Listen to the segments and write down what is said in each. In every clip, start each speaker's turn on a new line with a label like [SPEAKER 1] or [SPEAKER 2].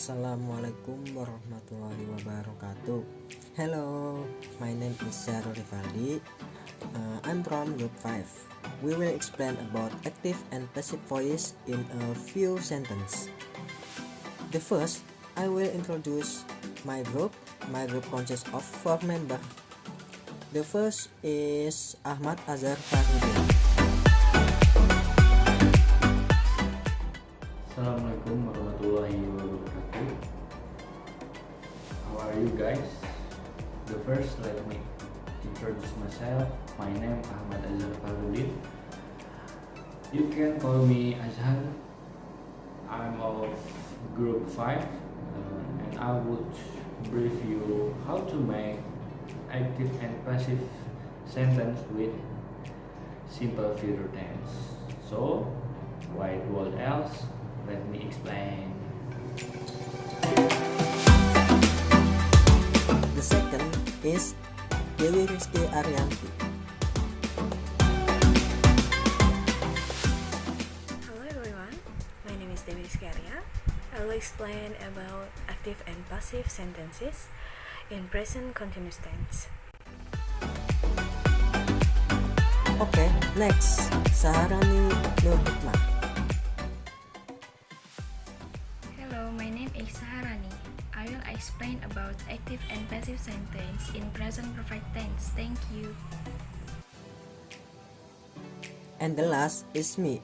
[SPEAKER 1] Assalamualaikum warahmatullahi wabarakatuh. Hello, my name is Syahrul Rivaldi. I'm from group 5. We will explain about active and passive voice in a few sentences. The first, I will introduce my group. My group consists of 4 members. The first is Ahmad, Azhar, Fakhruddin.
[SPEAKER 2] Assalamualaikum warahmatullahi wabarakatuh. How are you guys? The first, let me introduce myself. My name Ahmad Azhar Fakhruddin. You can call me Azhar. I'm of group 5 and I would brief you how to make active and passive sentence with simple future tense. So, what else? Let me explain.
[SPEAKER 1] The second is Dewi, Rizki, Aryanti.
[SPEAKER 3] Hello everyone, my name is Dewi. I will explain about active and passive sentences in present continuous tense.
[SPEAKER 1] Okay, next, Saharani Nurhikmah.
[SPEAKER 4] Hello, my name is Saharani. I will explain about active and passive sentence in present perfect tense. Thank you.
[SPEAKER 1] And the last is me.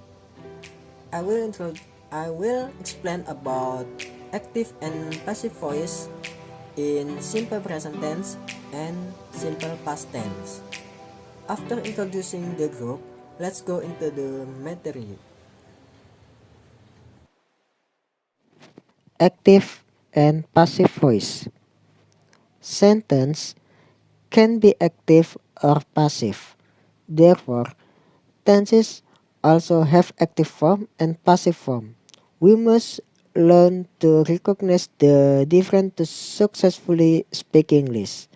[SPEAKER 1] I will explain about active and passive voice in simple present tense and simple past tense. After introducing the group, let's go into the material. Active and passive voice. Sentence can be active or passive. Therefore, tenses also have active form and passive form. We must learn to recognize the difference to successfully speak English.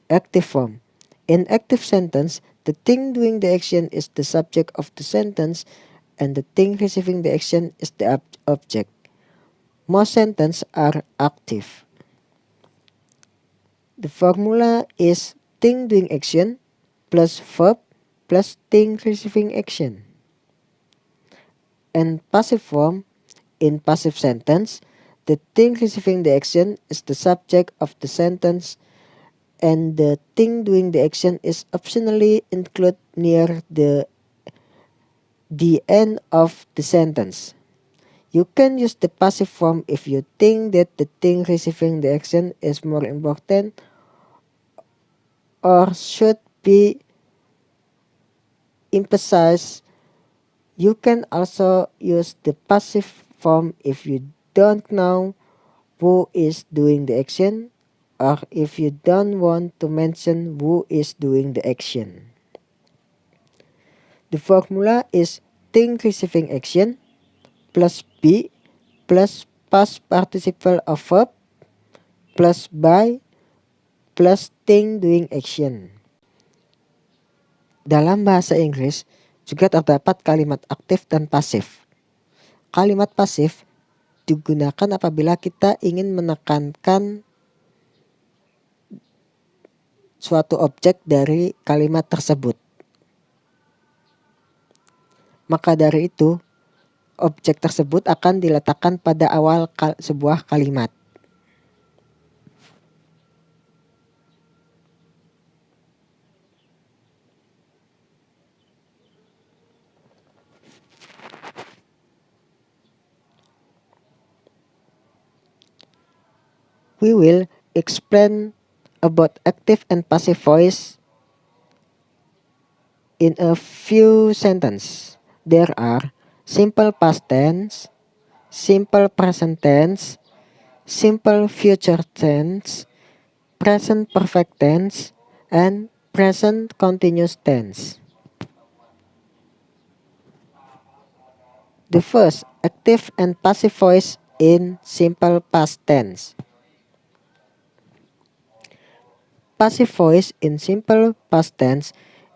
[SPEAKER 1] Active form. In active sentence, the thing doing the action is the subject of the sentence and the thing receiving the action is the object. Most sentences are active. The formula is thing doing action plus verb plus thing receiving action. And passive form, in passive sentence, the thing receiving the action is the subject of the sentence and the thing doing the action is optionally included near the end of the sentence. You can use the passive form if you think that the thing receiving the action is more important or should be emphasized. You can also use the passive form if you don't know who is doing the action or if you don't want to mention who is doing the action. The formula is thing receiving action plus be plus past participle of verb plus by plus thing doing action. Dalam bahasa Inggris juga terdapat kalimat aktif dan pasif. Kalimat pasif digunakan apabila kita ingin menekankan suatu objek dari kalimat tersebut. Maka dari itu, objek tersebut akan diletakkan pada awal sebuah kalimat. We will explain about active and passive voice in a few sentences. There are simple past tense, simple present tense, simple future tense, present perfect tense, and present continuous tense. The first, active and passive voice in simple past tense. Passive voice in simple past tense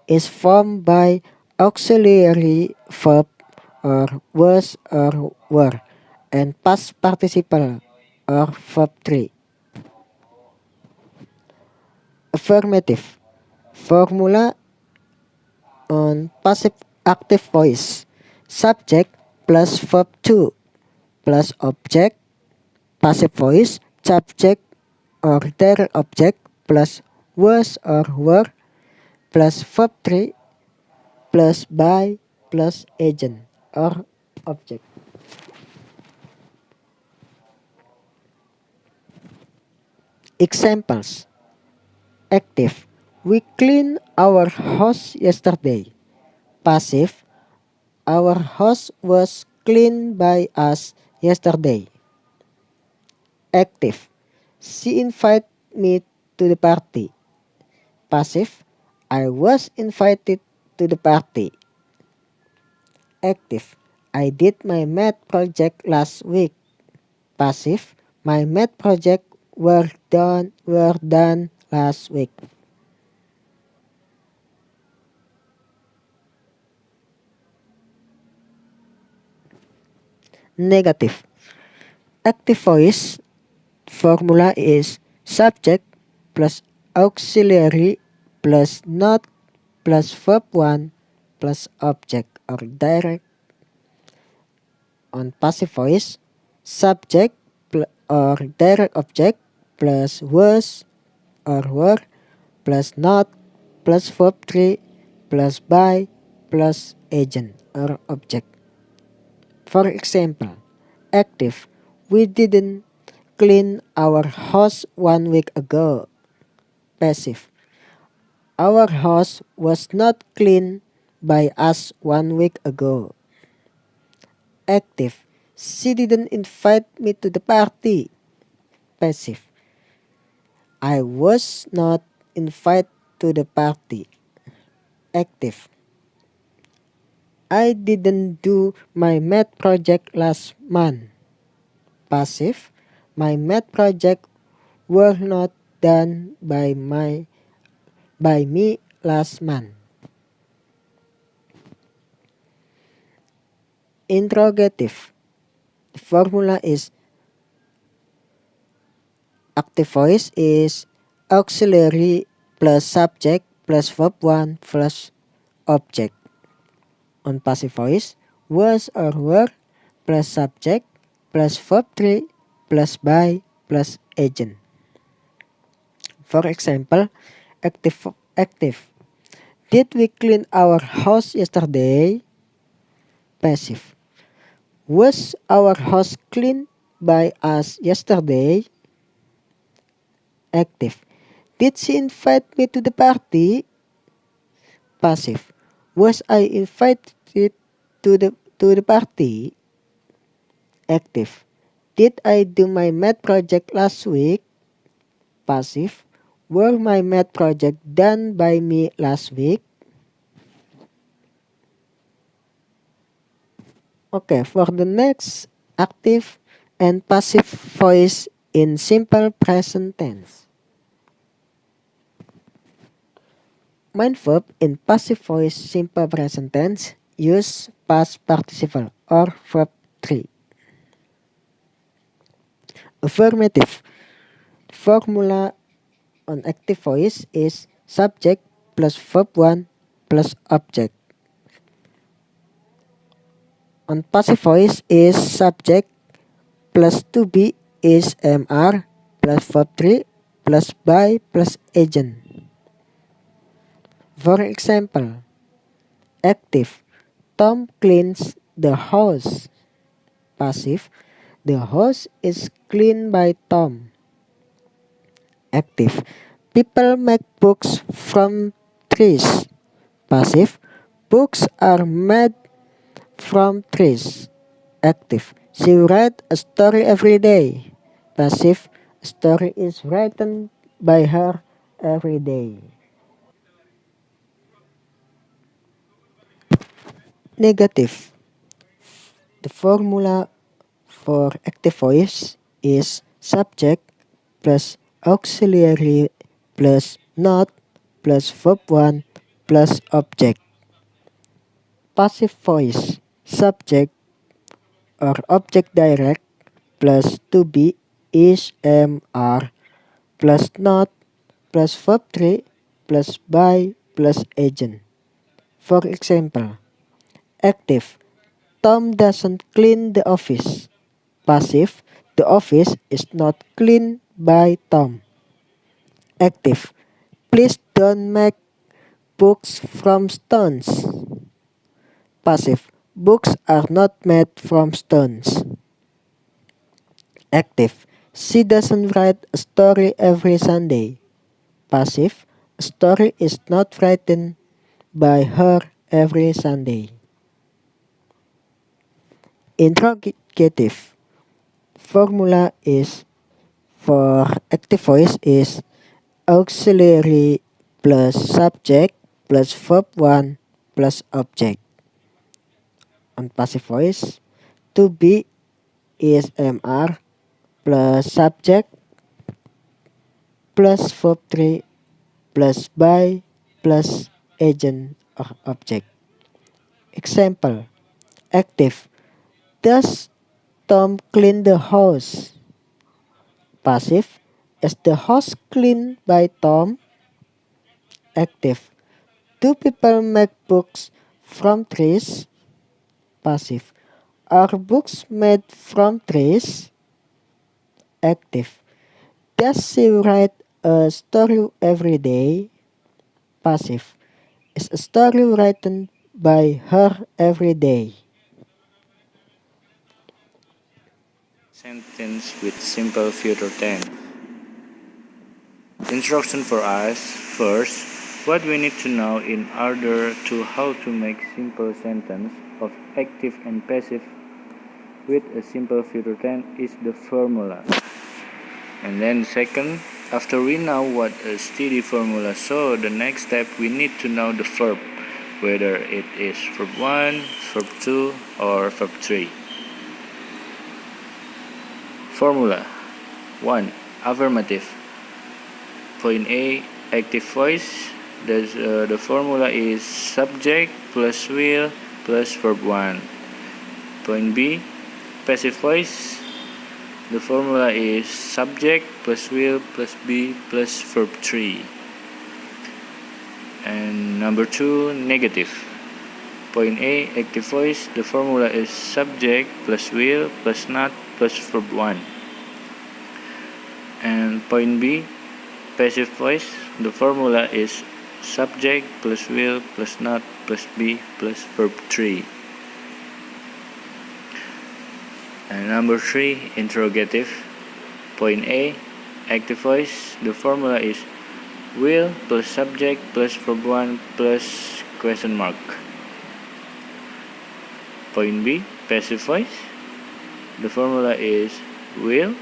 [SPEAKER 1] is formed by auxiliary verb or was or were and past participle or verb 3. Affirmative. Formula on passive active voice. Subject plus verb 2 plus object. Passive voice. Subject or direct object plus was or were plus verb 3 plus by plus agent or object. Examples. Active. We cleaned our house yesterday. Passive. Our house was cleaned by us yesterday. Active. She invited me to the party. Passive. I was invited to the party. Active. I did my math project last week. Passive. My math project were done last week. Negative. Active voice formula is subject plus auxiliary plus not plus verb 1 plus object or direct. On passive voice, subject or direct object plus was or were plus not plus verb 3 plus by plus agent or object. For example, active. We didn't clean our house 1 week ago. Passive. Our house was not cleaned by us 1 week ago. Active. She didn't invite me to the party. Passive. I was not invited to the party. Active. I didn't do my math project last month. Passive. My math project were not done by me last month. Interrogative. The formula is active voice is auxiliary plus subject plus verb 1 plus object. On passive voice, was or were plus subject plus verb 3 plus by plus agent. For example, active. Did we clean our house yesterday? Passive. Was our house cleaned by us yesterday? Active. Did she invite me to the party? Passive. Was I invited to the party? Active. Did I do my math project last week? Passive. Were my math project done by me last week? Okay, for the next active and passive voice in simple present tense. Main verb in passive voice simple present tense use past participle or verb 3. Affirmative. Formula on active voice is subject plus verb 1 plus object. On passive voice is subject plus to be is mr plus verb 3 plus by plus agent. For example, active. Tom cleans the house. Passive. The house is cleaned by Tom. Active. People make books from trees. Passive. Books are made from trees. Active. She writes a story every day. Passive. A story is written by her every day. Negative. The formula for active voice is subject plus auxiliary plus not plus verb 1 plus object. Passive voice subject or object direct plus to be is am are plus not plus verb 3 plus by plus agent. For example, active. Tom doesn't clean the office. Passive. The office is not cleaned by Tom. Active. Please don't make books from stones. Passive. Books are not made from stones. Active. She doesn't write a story every Sunday. Passive. A story is not written by her every Sunday. Interrogative formula is for active voice is auxiliary plus subject plus verb 1 plus object. On passive voice, to be is MR plus subject plus verb 3 plus by plus agent or object. Example, active. Does Tom clean the house? Passive. Is the house cleaned by Tom? Active. Do people make books from trees? Passive. Are books made from trees? Active. Does she write a story every day? Passive. Is a story written by her every day?
[SPEAKER 2] Sentence with simple future tense. Instruction for us. First, what we need to know in order to how to make simple sentence of active and passive with a simple future tense is the formula. And then second, after we know what a steady formula, so the next step we need to know the verb, whether it is verb 1, verb 2 or verb 3. Formula 1. Affirmative. Point A. Active voice. The formula is subject plus will plus verb 1. Point B. Passive voice. The formula is subject plus will plus be plus verb 3. And number 2. Negative. Point A. Active voice. The formula is subject plus will plus not plus verb 1. And point B. Passive voice. The formula is subject plus will plus not plus be plus verb 3. And number 3, interrogative. Point A, active voice. The formula is will plus subject plus verb 1 plus question mark. Point B, passive voice. The formula is will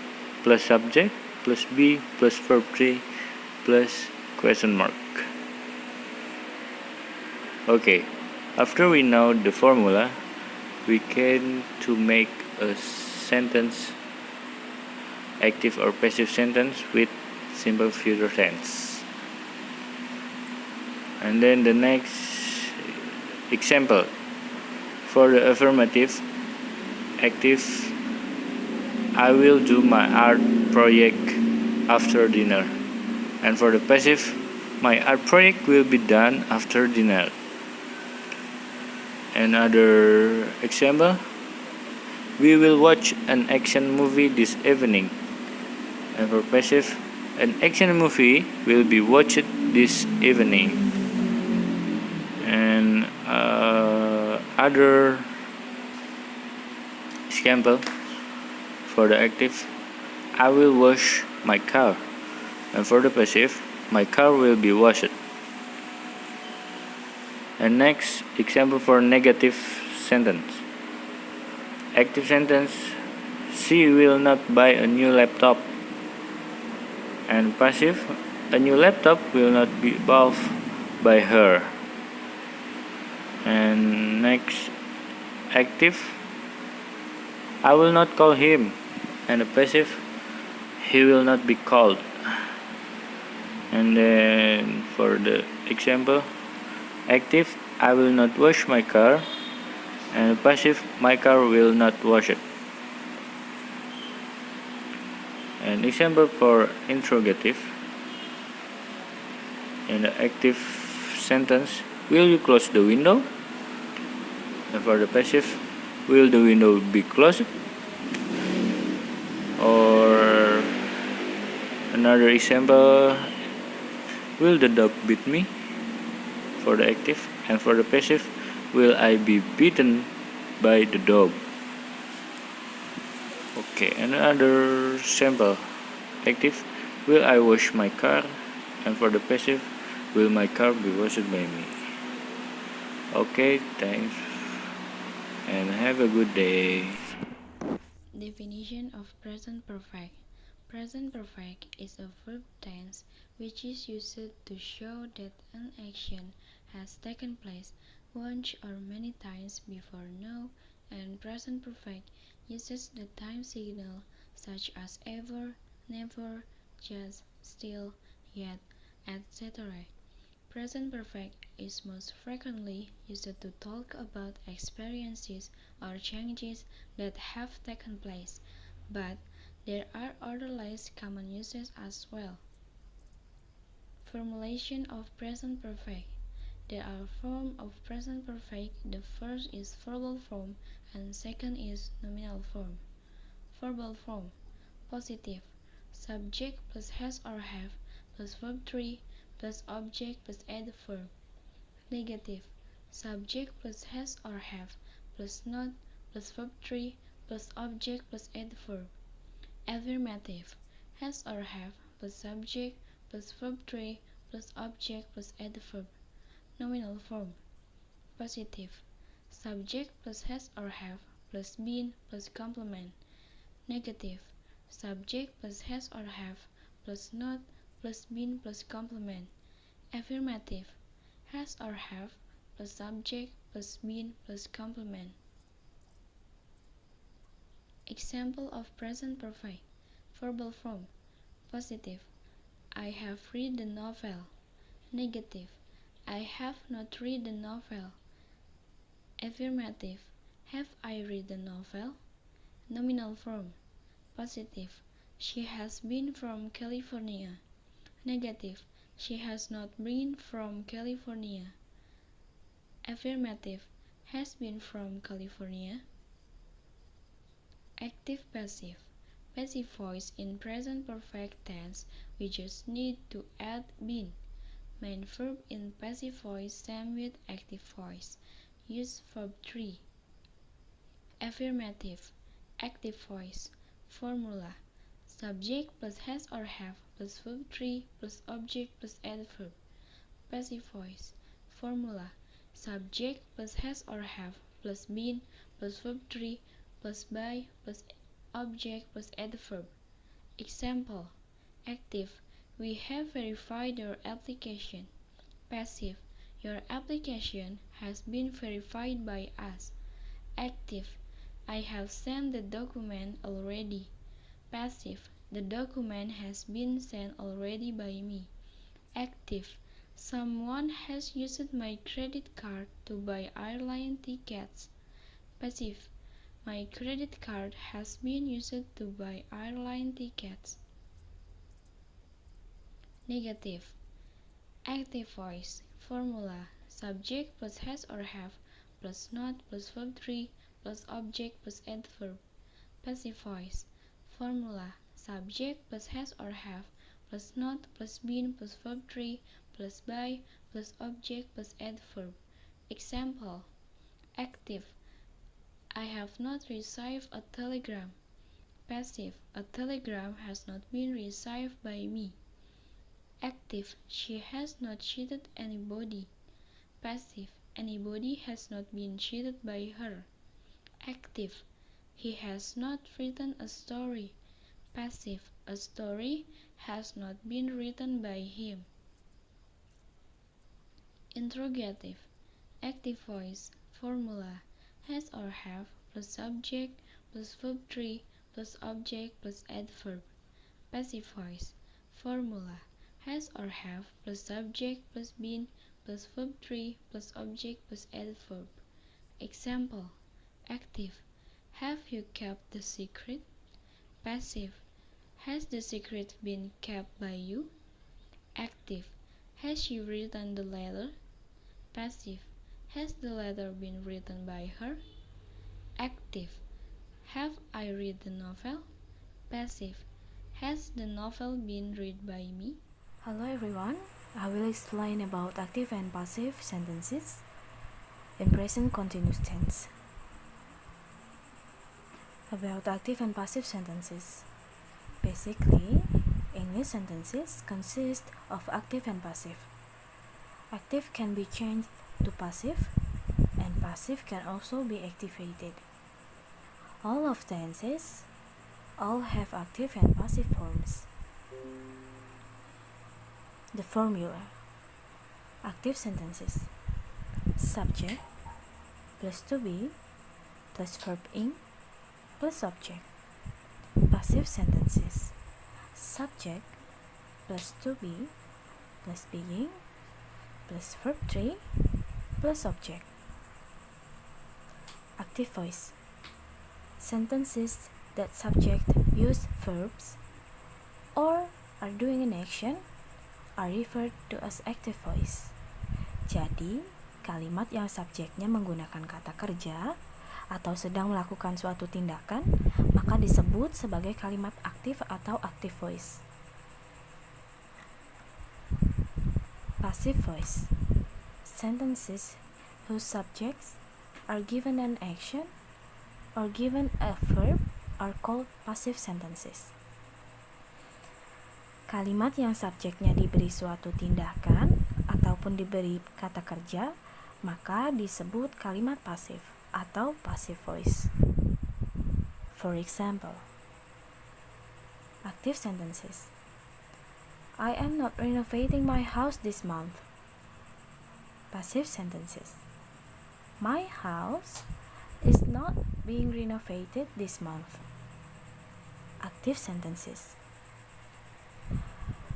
[SPEAKER 2] plus subject plus be plus verb 3 plus question mark. Okay, after we know the formula, we can to make a sentence, active or passive sentence with simple future tense. And then the next example, for the affirmative, active, I will do my art project after dinner. And for the passive, my art project will be done after dinner. Another example, we will watch an action movie this evening. And for passive, an action movie will be watched this evening. And other example, for the active, I will wash my car. And for the passive, my car will be washed. And next example for negative sentence. Active sentence, she will not buy a new laptop. And passive, a new laptop will not be bought by her. And next active, I will not call him. And the passive, he will not be called. And then for the example, active, I will not wash my car. And passive, my car will not wash it. An example for interrogative in the active sentence, will you close the window? And for the passive, will the window be closed? Or another example, will the dog beat me? For the active. And for the passive, will I be beaten by the dog? Okay, another sample. Active, will I wash my car? And for the passive, will my car be washed by me? Okay, thanks and have a good day.
[SPEAKER 4] Definition of present perfect. Present perfect is a verb tense which is used to show that an action has taken place once or many times before now, and present perfect uses the time signal such as ever, never, just, still, yet, etc. Present perfect is most frequently used to talk about experiences or changes that have taken place, but there are other less common uses as well. Formulation of present perfect. There are forms of present perfect. The first is verbal form and second is nominal form. Verbal form. Positive. Subject plus has or have plus verb 3 plus object plus add verb. Negative. Subject plus has or have plus not plus verb 3 plus object plus add verb. Affirmative. Has or have plus subject plus verb 3 plus object plus add verb. Nominal form. Positive. Subject plus has or have plus been plus complement. Negative. Subject plus has or have plus not plus been plus complement. Affirmative. Has or have plus subject plus been plus complement. Example of present perfect. Verbal form. Positive. I have read the novel. Negative. I have not read the novel. Affirmative. Have I read the novel? Nominal form. Positive. She has been from California. Negative. She has not been from California. Affirmative. Has been from California. Active passive. Passive voice in present perfect tense, we just need to add been. Main verb in passive voice same with active voice. Use verb 3. Affirmative. Active voice. Formula. Subject plus has or have plus verb 3 plus object plus add verb. Passive voice. Formula. Subject plus has or have plus been plus verb 3 plus by plus object plus add verb. Example. Active. We have verified your application. Passive. Your application has been verified by us. Active. I have sent the document already. Passive. The document has been sent already by me. Active. Someone has used my credit card to buy airline tickets. Passive. My credit card has been used to buy airline tickets. Negative. Active voice. Formula. Subject plus has or have plus not plus verb 3 plus object plus add verb. Passive voice. Formula. Subject plus has or have plus not plus been plus verb 3 plus by plus object plus add verb. Example. Active. I have not received a telegram. Passive. A telegram has not been received by me. Active. She has not cheated anybody. Passive. Anybody has not been cheated by her. Active. He has not written a story. Passive. A story has not been written by him. Interrogative. Active voice. Formula. Has or have plus subject plus verb 3 plus object plus add verb. Passive voice. Formula. Has or have plus subject plus been plus verb 3 plus object plus add verb. Example. Active. Have you kept the secret? Passive. Has the secret been kept by you? Active. Has she written the letter? Passive. Has the letter been written by her? Active. Have I read the novel? Passive. Has the novel been read by me?
[SPEAKER 3] Hello everyone, I will explain about active and passive sentences in present continuous tense. About active and passive sentences. Basically, English sentences consist of active and passive. Active can be changed to passive, and passive can also be activated. All of tenses all have active and passive forms. The formula: active sentences: subject plus to be plus verb in plus object. Passive sentences: subject plus to be plus being plus verb 3 plus object. Active voice: sentences that subject use verbs or are doing an action are referred to as active voice. Jadi, kalimat yang subjeknya menggunakan kata kerja atau sedang melakukan suatu tindakan, maka disebut sebagai kalimat aktif atau active voice. Passive voice: sentences whose subjects are given an action or given a verb are called passive sentences. Kalimat yang subjeknya diberi suatu tindakan ataupun diberi kata kerja, maka disebut kalimat pasif atau passive voice. For example, active sentences: I am not renovating my house this month. Passive sentences: my house is not being renovated this month. Active sentences: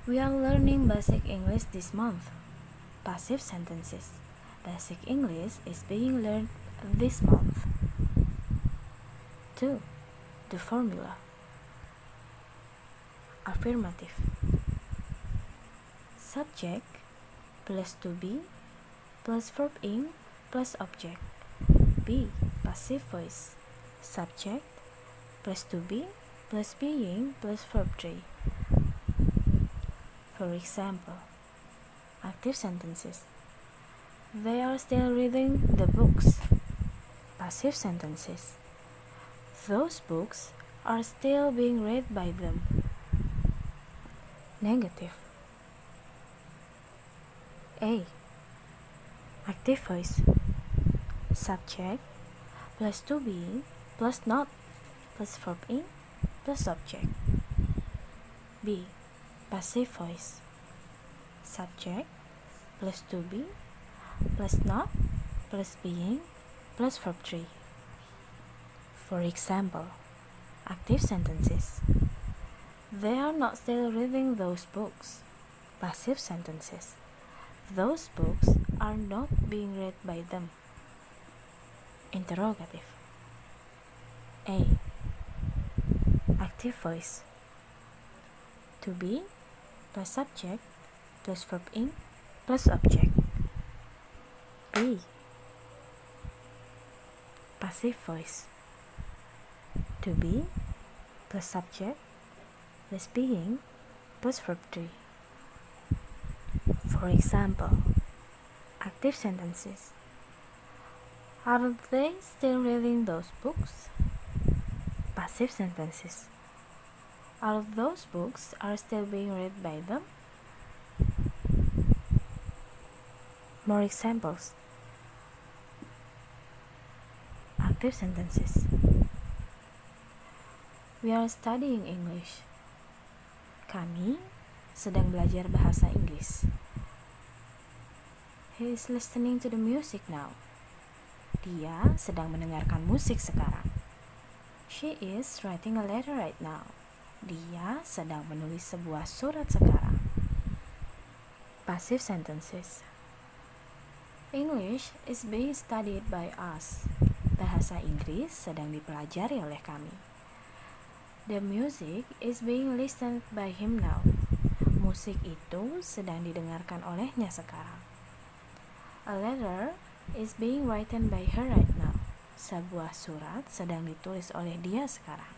[SPEAKER 3] we are learning basic English this month. Passive sentences: basic English is being learned this month. 2. The formula: affirmative: subject plus to be plus verb in plus object. B. Passive voice: subject plus to be plus being plus verb 3. For example, active sentences: they are still reading the books. Passive sentences: those books are still being read by them. Negative: A. Active voice: subject plus to be plus not plus verb in plus object. B. Passive voice: subject plus to be plus not plus being plus verb 3. For example, active sentences: they are not still reading those books. Passive sentences: those books are not being read by them. Interrogative: A. Active voice: to be plus subject plus verb in plus object. B. Passive voice: to be plus subject plus being plus verb 3. For example, active sentences: are they still reading those books? Passive sentences: all of those books are still being read by them. More examples. Active sentences: we are studying English. Kami sedang belajar bahasa Inggris. He is listening to the music now. Dia sedang mendengarkan musik sekarang. She is writing a letter right now. Dia sedang menulis sebuah surat sekarang. Passive sentences: English is being studied by us. Bahasa Inggris sedang dipelajari oleh kami. The music is being listened by him now. Musik itu sedang didengarkan olehnya sekarang. A letter is being written by her right now. Sebuah surat sedang ditulis oleh dia sekarang.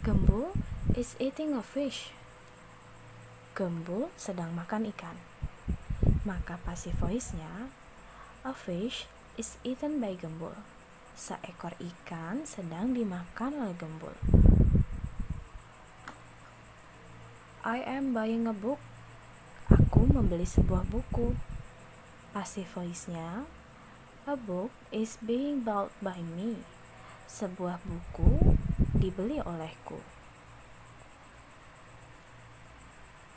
[SPEAKER 3] Gembul is eating a fish. Gembul sedang makan ikan. Maka passive voice-nya, a fish is eaten by Gembul. Seekor ikan sedang dimakan oleh Gembul. I am buying a book. Aku membeli sebuah buku. Passive voice-nya, a book is being bought by me. Sebuah buku dibeli olehku.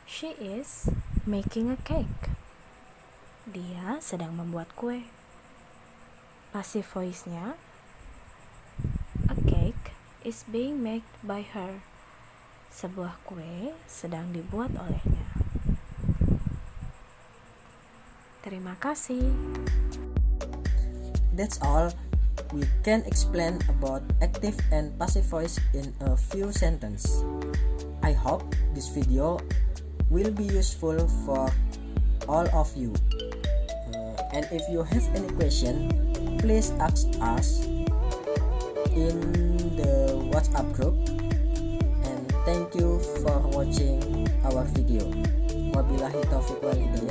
[SPEAKER 3] She is making a cake. Dia sedang membuat kue. Passive voice-nya, a cake is being made by her. Sebuah kue sedang dibuat olehnya. Terima kasih.
[SPEAKER 1] That's all we can explain about active and passive voice in a few sentences. I hope this video will be useful for all of you. And if you have any question, please ask us in the WhatsApp group. And thank you for watching our video. Wabillahi taufiq wal hidayah.